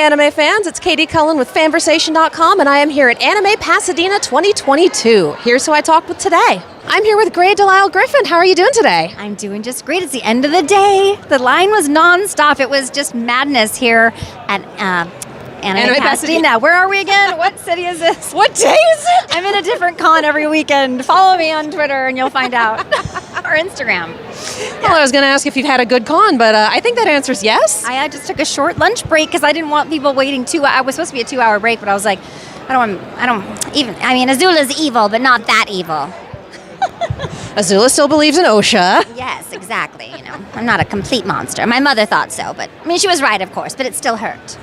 anime fans, it's Katie Cullen with FANVERSATION.com, and I am here at Anime Pasadena 2022. Here's who I talked with today. I'm here with Great Delisle-Griffin. How are you doing today? I'm doing just great. It's the end of the day. The line was nonstop. It was just madness here at Anime Pasadena. Where are we again? What city is this? What day is it? I'm in a different con every weekend. Follow me on Twitter and you'll find out. Or Instagram. Well, I was going to ask if you've had a good con, but I think that answer's yes. I just took a short lunch break because I didn't want people waiting I was supposed to be a 2-hour break, but I was like, Azula's evil, but not that evil. Azula still believes in OSHA. Yes, exactly. I'm not a complete monster. My mother thought so, but she was right, of course, but it still hurt.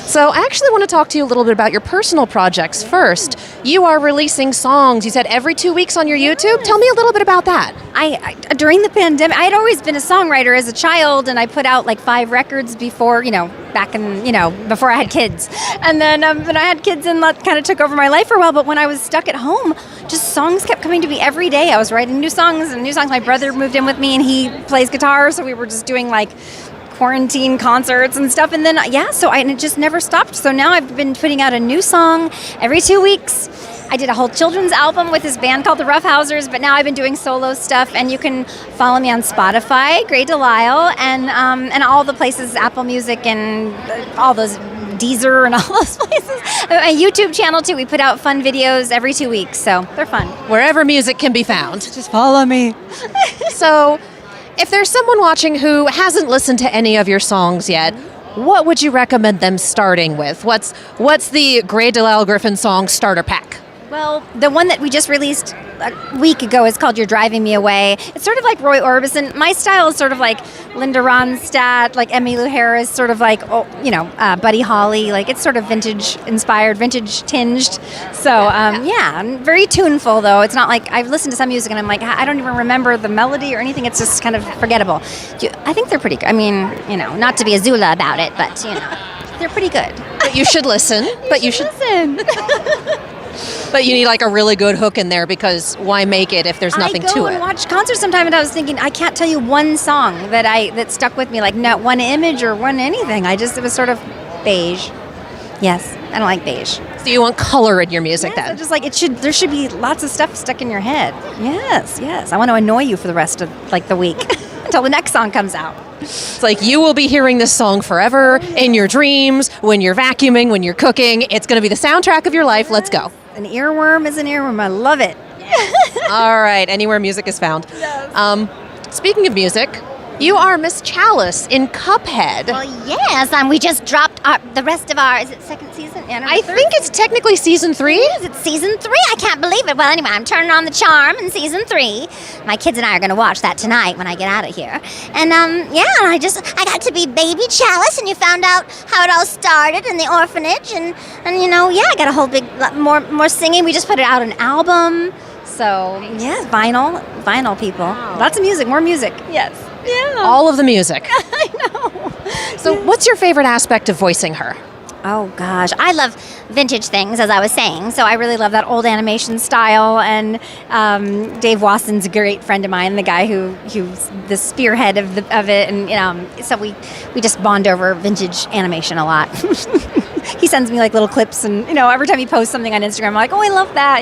So I actually want to talk to you a little bit about your personal projects first. You are releasing songs, you said every 2 weeks on your YouTube. Tell me a little bit about that. I during the pandemic, I had always been a songwriter as a child, and I put out like 5 records before, back in, before I had kids. And then when I had kids, and that kind of took over my life for a while, but when I was stuck at home, just songs kept coming to me every day. I was writing new songs. My brother moved in with me, and he plays guitar, so we were just doing like quarantine concerts and stuff, and then and it just never stopped. So now I've been putting out a new song every 2 weeks. I did a whole children's album with this band called the Roughhousers, but now I've been doing solo stuff, and you can follow me on Spotify, Great Delisle, and all the places, Apple Music and all those, Deezer and all those places. A YouTube channel too. We put out fun videos every 2 weeks, so they're fun. Wherever music can be found. Just follow me. So, if there's someone watching who hasn't listened to any of your songs yet, what would you recommend them starting with? What's the Great Delisle-Griffin song starter pack? Well, the one that we just released a week ago is called You're Driving Me Away. It's sort of like Roy Orbison. My style is sort of like Linda Ronstadt, like Emmylou Harris, sort of like, Buddy Holly. Like, it's sort of vintage inspired, vintage tinged. So, very tuneful, though. It's not like I've listened to some music and I'm like, I don't even remember the melody or anything. It's just kind of forgettable. I think they're pretty good. Not to be Azula about it, but, they're pretty good. But you should listen. You should listen. But you need like a really good hook in there, because why make it if there's nothing to it? I go and watch concerts sometime, and I was thinking, I can't tell you one song that stuck with me, like not one image or one anything. It was sort of beige. Yes, I don't like beige. So you want color in your music then? Just like there should be lots of stuff stuck in your head. Yes. I want to annoy you for the rest of the week until the next song comes out. It's like you will be hearing this song forever in your dreams, when you're vacuuming, when you're cooking. It's going to be the soundtrack of your life. Let's go. An earworm is an earworm. I love it. All right, anywhere music is found. Yes. Speaking of music, you are Miss Chalice in Cuphead. Well, yes, we just dropped the rest of our, is it second season? I think it's technically season 3. It's season 3. I can't believe it. Well, anyway, I'm turning on the charm in season 3. My kids and I are going to watch that tonight when I get out of here. And, I got to be baby Chalice, and you found out how it all started in the orphanage. And I got a whole big, more singing. We just put it out an album. So, yeah, vinyl people. Wow. Lots of music, more music. Yes. Yeah. All of the music. I know. So what's your favorite aspect of voicing her? Oh, gosh. I love vintage things, as I was saying. So I really love that old animation style. And Dave Wasson's a great friend of mine, the guy who's the spearhead of it. And so we just bond over vintage animation a lot. He sends me like little clips, and every time he posts something on Instagram, I'm like, oh, I love that.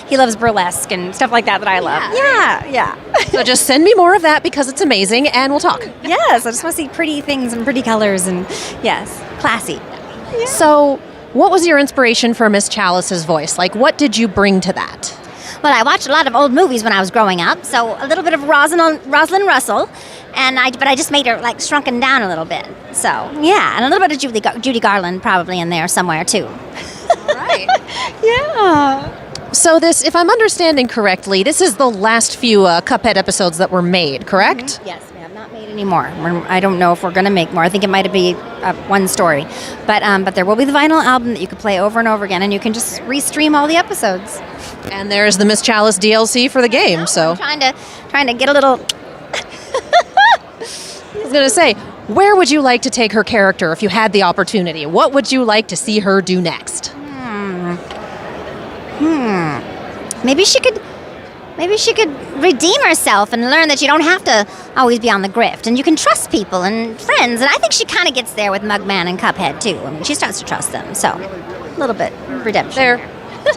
He loves burlesque and stuff like that I love. Yeah. So just send me more of that, because it's amazing, and we'll talk. Yes, I just want to see pretty things and pretty colors, and yes, classy. Yeah. So what was your inspiration for Miss Chalice's voice? Like, what did you bring to that? Well, I watched a lot of old movies when I was growing up, so a little bit of Rosalind Russell, but I just made her like shrunken down a little bit. So yeah, and a little bit of Judy Garland probably in there somewhere too. Right. Yeah. So this, if I'm understanding correctly, this is the last few Cuphead episodes that were made, correct? Mm-hmm. Yes, we have not made any more. I don't know if we're going to make more. I think it might be one story, but there will be the vinyl album that you can play over and over again, and you can just restream all the episodes. And there's the Miss Chalice DLC for the game. So I'm trying to get a little. I was going to say, where would you like to take her character if you had the opportunity? What would you like to see her do next? Maybe she could maybe she could redeem herself and learn that you don't have to always be on the grift, and you can trust people and friends. And I think she kind of gets there with Mugman and Cuphead too. I mean, she starts to trust them, so a little bit redemption.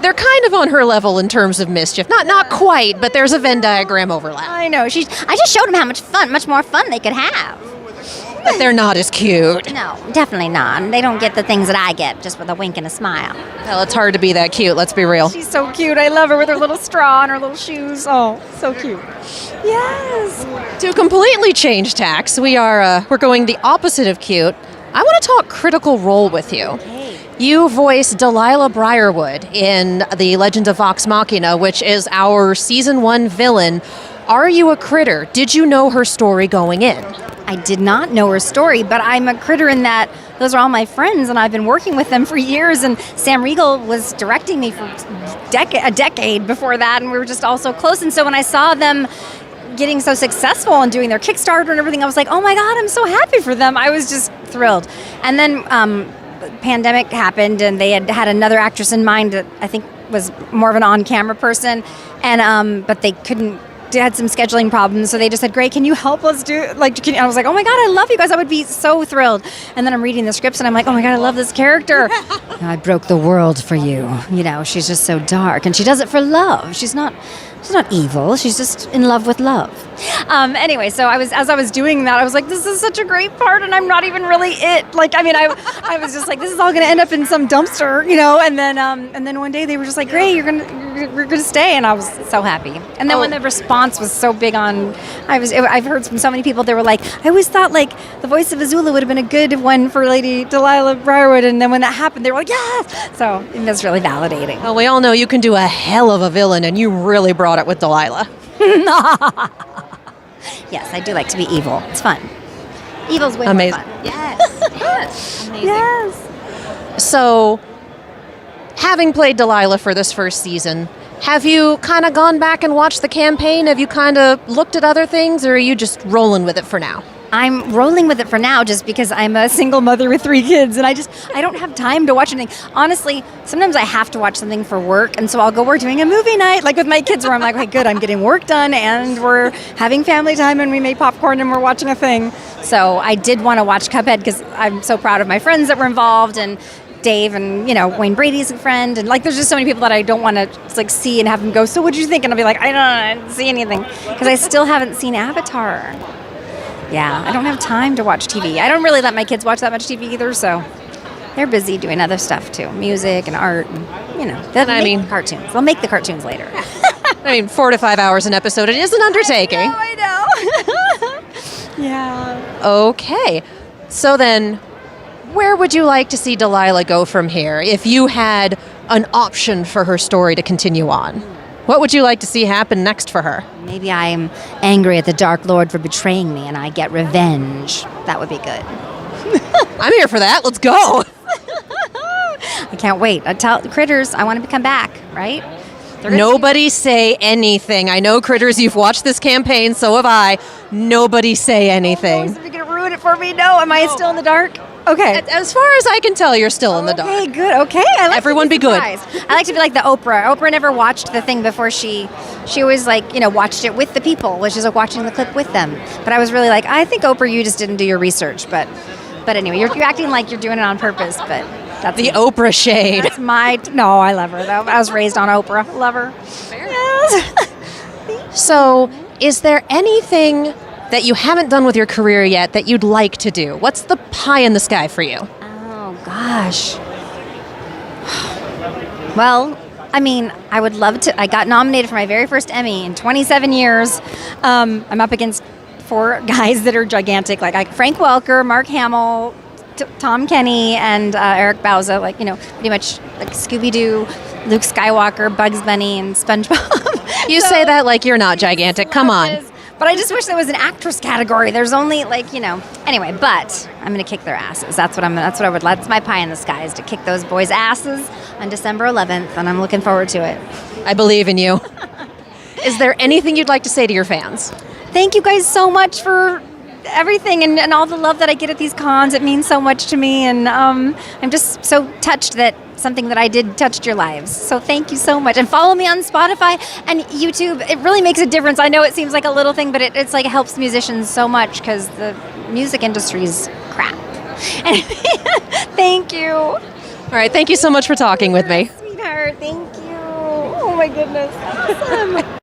They're kind of on her level in terms of mischief. Not quite, but there's a Venn diagram overlap. I know. I just showed them how much more fun they could have. But they're not as cute. No, definitely not. They don't get the things that I get, just with a wink and a smile. Well, it's hard to be that cute, let's be real. She's so cute. I love her with her little straw and her little shoes. Oh, so cute. Yes. To completely change tacks, we're going the opposite of cute. I want to talk Critical Role with you. Okay. You voice Delilah Briarwood in The Legend of Vox Machina, which is our season 1 villain. Are you a critter? Did you know her story going in? I did not know her story, but I'm a critter in that those are all my friends, and I've been working with them for years, and Sam Riegel was directing me for a decade before that, and we were just all so close. And so when I saw them getting so successful and doing their Kickstarter and everything, I was like, oh my God, I'm so happy for them. I was just thrilled. And then pandemic happened, and they had another actress in mind that I think was more of an on-camera person, and but they had some scheduling problems, so they just said, great, can you help us do, and I was like, oh my God, I love you guys, I would be so thrilled. And then I'm reading the scripts, and I'm like, oh my God, I love this character. I broke the world for you. She's just so dark, and she does it for love. She's not evil. She's just in love with love. Anyway, so as I was doing that, I was like, this is such a great part, and I'm not even really it. I was just like, this is all going to end up in some dumpster, And then one day they were just like, great, we're gonna stay, and I was so happy. And then when the response was so big I've heard from so many people, they were like, I always thought the voice of Azula would have been a good one for Lady Delilah Briarwood, and then when that happened, they were like, yes. So it was really validating. Well, we all know you can do a hell of a villain, and you really brought it with Delilah. Yes, I do like to be evil. It's fun. Evil's way Amazing. more fun. Yes. Amazing. Yes. So, having played Delilah for this first season, have you kind of gone back and watched the campaign? Have you kind of looked at other things, or are you just rolling with it for now? I'm rolling with it for now just because I'm a single mother with 3 kids, and I don't have time to watch anything. Honestly, sometimes I have to watch something for work, and so I'll go, we're doing a movie night, with my kids, where I'm like, okay, good, I'm getting work done, and we're having family time, and we made popcorn, and we're watching a thing. So I did want to watch Cuphead because I'm so proud of my friends that were involved, and Dave, and Wayne Brady's a friend, and there's just so many people that I don't want to see and have them go, so what did you think? And I'll be like, I didn't see anything, because I still haven't seen Avatar. Yeah, I don't have time to watch TV. I don't really let my kids watch that much TV either, so they're busy doing other stuff too, music and art, and they'll make cartoons. They'll make the cartoons later. 4 to 5 hours an episode, it is an undertaking. I know. Yeah. Okay, so then, where would you like to see Delilah go from here if you had an option for her story to continue on? What would you like to see happen next for her? Maybe I'm angry at the Dark Lord for betraying me and I get revenge. That would be good. I'm here for that. Let's go. I can't wait. I tell the critters I want to come back, right? Nobody say anything. I know, critters, you've watched this campaign, so have I. Nobody say anything. Oh, no, you're going to ruin it for me? No. Am I still in the dark? Okay. As far as I can tell, you're still in the dark. Okay, good. Okay. Everyone be good. I like to be like the Oprah. Oprah never watched the thing before she always watched it with the people, which is watching the clip with them. But I was really like, I think Oprah, you just didn't do your research. But anyway, you're acting like you're doing it on purpose, but that's the Oprah shade. That's no, I love her though. I was raised on Oprah. Love her. Yes. So, is there anything that you haven't done with your career yet that you'd like to do? What's the pie in the sky for you? Oh, gosh. Well, I would love to. I got nominated for my very first Emmy in 27 years. I'm up against 4 guys that are gigantic, Frank Welker, Mark Hamill, Tom Kenny, and Eric Bauza, pretty much Scooby-Doo, Luke Skywalker, Bugs Bunny, and SpongeBob. You say that like you're not gigantic. Come on. But I just wish there was an actress category. There's only Anyway, but I'm gonna kick their asses. That's my pie in the sky, is to kick those boys' asses on December 11th, and I'm looking forward to it. I believe in you. Is there anything you'd like to say to your fans? Thank you guys so much for everything and all the love that I get at these cons. It means so much to me, and I'm just so touched that something that I did touched your lives. So thank you so much. And follow me on Spotify and YouTube. It really makes a difference. I know it seems like a little thing, but it's like it helps musicians so much because the music industry is crap. Thank you. All right, thank you so much for talking with me. Sweetheart, thank you. Oh my goodness. Awesome.